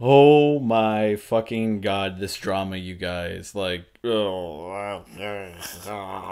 Oh my fucking god, this drama, you guys. Like, oh.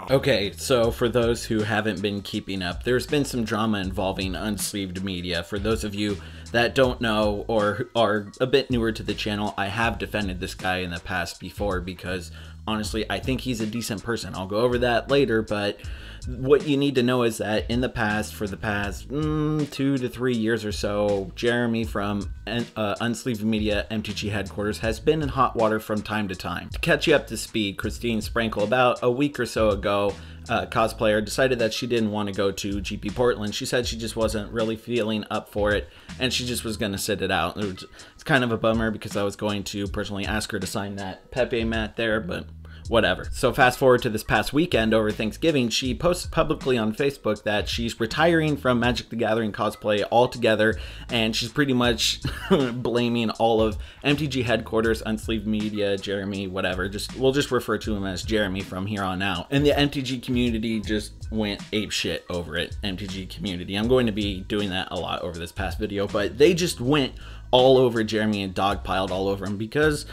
Okay, so for those who haven't been keeping up, there's been some drama involving unsleeved media. For those of you that don't know or are a bit newer to the channel, I have defended this guy in the past before because honestly, I think he's a decent person. I'll go over that later, but what you need to know is that in the past, for the past 2 to 3 years or so, Jeremy from Unsleeved Media MTG headquarters has been in hot water from time to time. To catch you up to speed, Christine Sprinkle, about a week or so ago, cosplayer, decided that she didn't want to go to GP Portland. She said she just wasn't really feeling up for it, and she just was going to sit it out. It's kind of a bummer because I was going to personally ask her to sign that Pepe mat there, but whatever. So fast forward to this past weekend over Thanksgiving, she posted publicly on Facebook that she's retiring from Magic the Gathering cosplay altogether, and she's pretty much blaming all of MTG headquarters, Unsleeved Media, Jeremy, whatever. We'll just refer to him as Jeremy from here on out. And the MTG community just went ape shit over it. MTG community. I'm going to be doing that a lot over this past video, but they just went all over Jeremy and dogpiled all over him because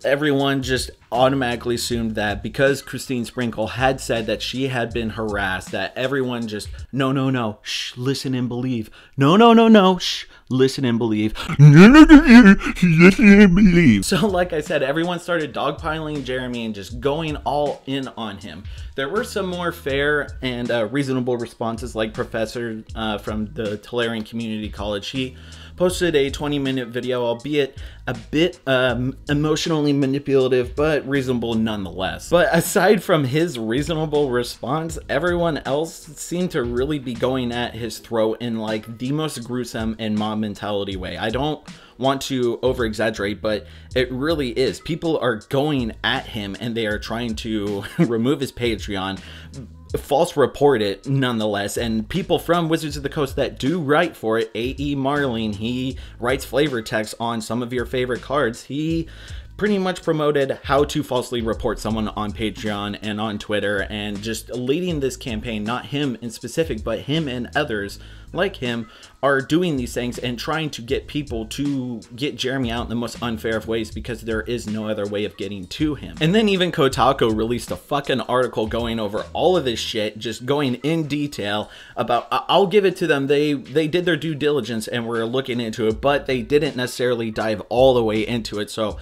everyone just automatically assumed that because Christine Sprinkle had said that she had been harassed, that everyone just, no, shh, listen and believe. No, shh, listen and believe. Listen and believe. So like I said, everyone started dogpiling Jeremy and just going all in on him. There were some more fair and reasonable responses, like Professor from the Tolarian Community College. He posted a 20-minute video, albeit a bit emotionally manipulative, but reasonable nonetheless. But aside from his reasonable response, everyone else seemed to really be going at his throat in like the most gruesome and mob mentality way. I don't want to over exaggerate, but it really is. People are going at him and they are trying to remove his Patreon, false report it nonetheless, and people from Wizards of the Coast that do write for it, A.E. Marlene, he writes flavor text on some of your favorite cards. He pretty much promoted how to falsely report someone on Patreon and on Twitter, and just leading this campaign. Not him in specific, but him and others like him are doing these things and trying to get people to get Jeremy out in the most unfair of ways, because there is no other way of getting to him. And then even Kotaku released a fucking article going over all of this shit, just going in detail about, I'll give it to them, they did their due diligence and were looking into it, but they didn't necessarily dive all the way into it. So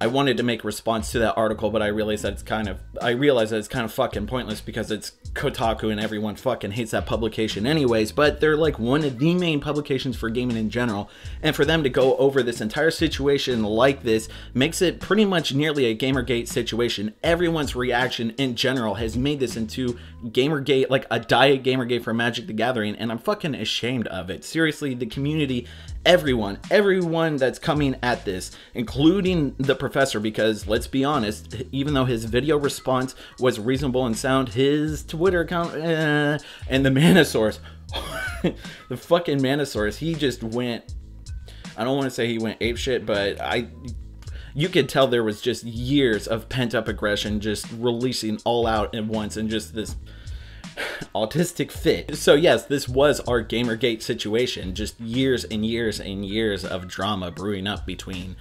I wanted to make a response to that article, but I realized that it's kind of fucking pointless because it's Kotaku and everyone fucking hates that publication anyways. But they're like one of the main publications for gaming in general, and for them to go over this entire situation like this makes it pretty much nearly a Gamergate situation. Everyone's reaction in general has made this into Gamergate, like a diet Gamergate for Magic the Gathering, and I'm fucking ashamed of it. Seriously, the community, everyone that's coming at this, including the Professor, because let's be honest, even though his video response was reasonable and sound, his Twitter account and the Manosaurus, the fucking Manosaurus, he just went, I don't want to say he went apeshit, but you could tell there was just years of pent-up aggression just releasing all out at once, and just this autistic fit. So yes, this was our Gamergate situation, just years and years and years of drama brewing up between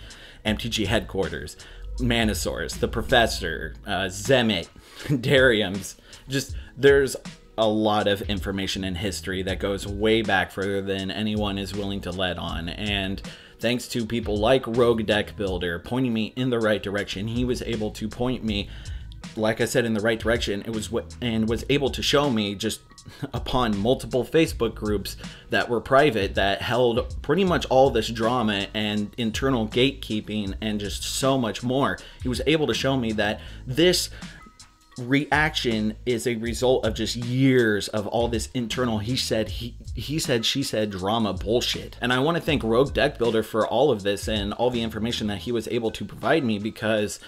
MTG headquarters, Manosaurus, the Professor, Zemet, Dariums. Just, there's a lot of information in history that goes way back further than anyone is willing to let on, and thanks to people like Rogue Deck Builder pointing me in the right direction, he was able to point me, like I said, in the right direction. It was was able to show me, just upon multiple Facebook groups that were private, that held pretty much all this drama and internal gatekeeping and just so much more. He was able to show me that this reaction is a result of just years of all this internal he said, she said drama bullshit. And I want to thank Rogue Deck Builder for all of this and all the information that he was able to provide me, because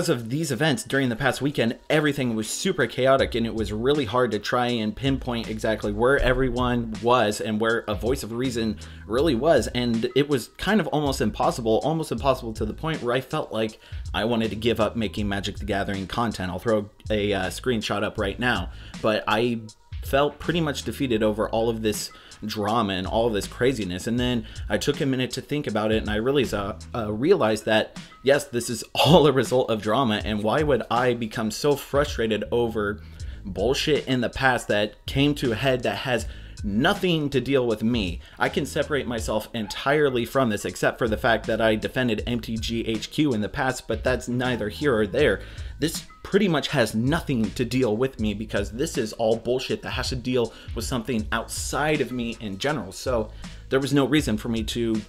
of these events during the past weekend, everything was super chaotic, and it was really hard to try and pinpoint exactly where everyone was and where a voice of reason really was. And it was kind of almost impossible to the point where I felt like I wanted to give up making Magic the Gathering content. I'll throw a screenshot up right now, but I felt pretty much defeated over all of this drama and all of this craziness. And then I took a minute to think about it, and I realized that, yes, this is all a result of drama. And why would I become so frustrated over bullshit in the past that came to a head that has nothing to deal with me? I can separate myself entirely from this, except for the fact that I defended MTGHQ in the past, but that's neither here or there. This pretty much has nothing to deal with me, because this is all bullshit that has to deal with something outside of me in general. So there was no reason for me to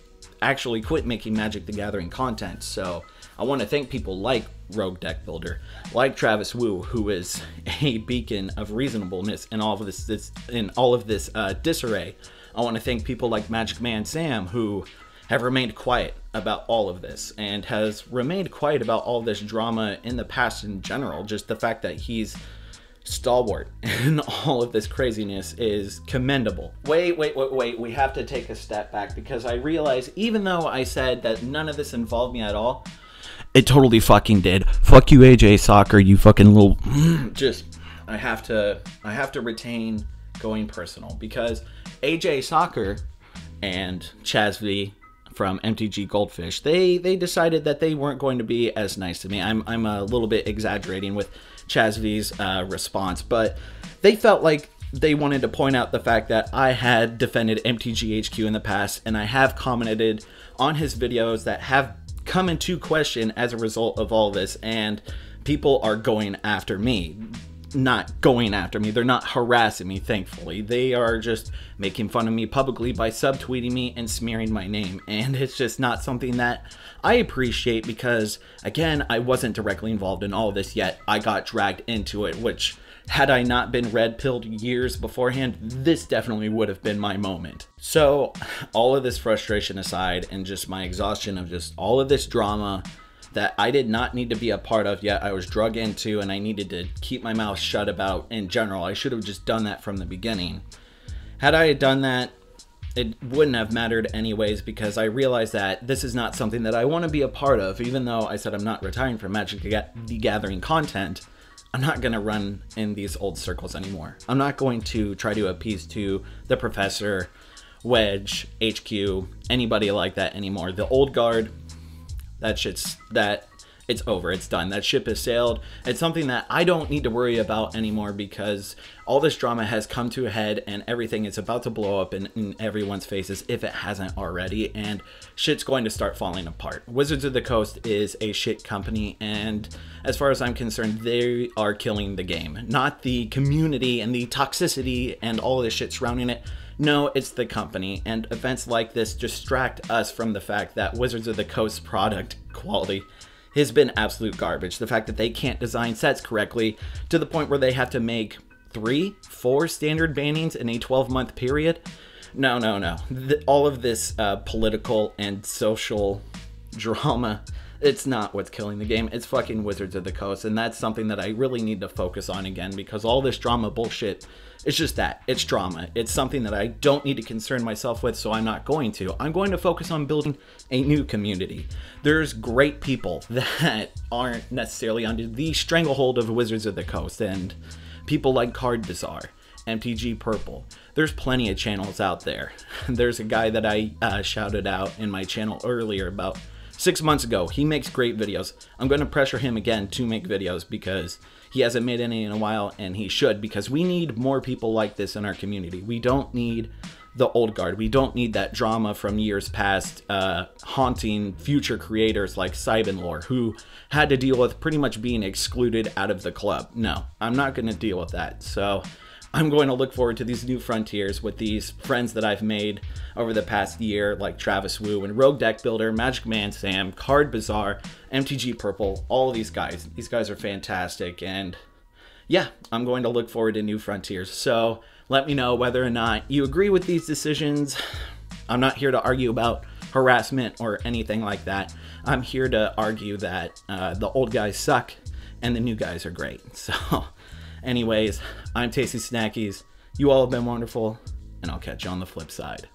actually quit making Magic the Gathering content. So I want to thank people like Rogue Deck Builder, like Travis Wu, who is a beacon of reasonableness in all of this disarray. I want to thank people like Magic Man Sam, who have remained quiet about all of this, and has remained quiet about all this drama in the past in general. Just the fact that he's stalwart in all of this craziness is commendable. Wait, we have to take a step back, because I realize, even though I said that none of this involved me at all, it totally fucking did. Fuck you, AJ Soccer, you fucking little... I have to retain going personal, because AJ Soccer and Chaz V from MTG Goldfish, they decided that they weren't going to be as nice to me. I'm a little bit exaggerating with Chaz V's response, but they felt like they wanted to point out the fact that I had defended MTGHQ in the past, and I have commented on his videos that have come into question as a result of all this, and people are going after me. Not going after me, they're not harassing me, thankfully. They are just making fun of me publicly by subtweeting me and smearing my name, and it's just not something that I appreciate, because again, I wasn't directly involved in all of this, yet I got dragged into it, which, had I not been red-pilled years beforehand, this definitely would have been my moment. So all of this frustration aside, and just my exhaustion of just all of this drama that I did not need to be a part of, yet I was drug into, and I needed to keep my mouth shut about in general. I should have just done that from the beginning. Had I done that, it wouldn't have mattered anyways, because I realized that this is not something that I want to be a part of. Even though I said I'm not retiring from Magic the Gathering content, I'm not going to run in these old circles anymore. I'm not going to try to appease to the Professor, Wedge, HQ, anybody like that anymore. The old guard, it's over, it's done. That ship has sailed. It's something that I don't need to worry about anymore, because all this drama has come to a head, and everything is about to blow up in everyone's faces, if it hasn't already, and shit's going to start falling apart. Wizards of the Coast is a shit company, and as far as I'm concerned, they are killing the game. Not the community and the toxicity and all this shit surrounding it. No, it's the company, and events like this distract us from the fact that Wizards of the Coast product quality has been absolute garbage. The fact that they can't design sets correctly, to the point where they have to make 3-4 standard bannings in a 12-month period. No. All of this political and social drama, it's not what's killing the game. It's fucking Wizards of the Coast, and that's something that I really need to focus on again, because all this drama bullshit, it's just that. It's drama. It's something that I don't need to concern myself with, so I'm not going to. I'm going to focus on building a new community. There's great people that aren't necessarily under the stranglehold of Wizards of the Coast, and people like Card Bazaar, MTG Purple. There's plenty of channels out there. There's a guy that I shouted out in my channel earlier about 6 months ago. He makes great videos. I'm going to pressure him again to make videos, because he hasn't made any in a while, and he should, because we need more people like this in our community. We don't need the old guard. We don't need that drama from years past haunting future creators like Cybenlore, who had to deal with pretty much being excluded out of the club. No, I'm not going to deal with that. So I'm going to look forward to these new frontiers with these friends that I've made over the past year, like Travis Wu and Rogue Deck Builder, Magic Man Sam, Card Bazaar, MTG Purple, all of these guys. These guys are fantastic, and yeah, I'm going to look forward to new frontiers. So let me know whether or not you agree with these decisions. I'm not here to argue about harassment or anything like that. I'm here to argue that the old guys suck and the new guys are great. So anyways, I'm Tasty Snackies. You all have been wonderful, and I'll catch you on the flip side.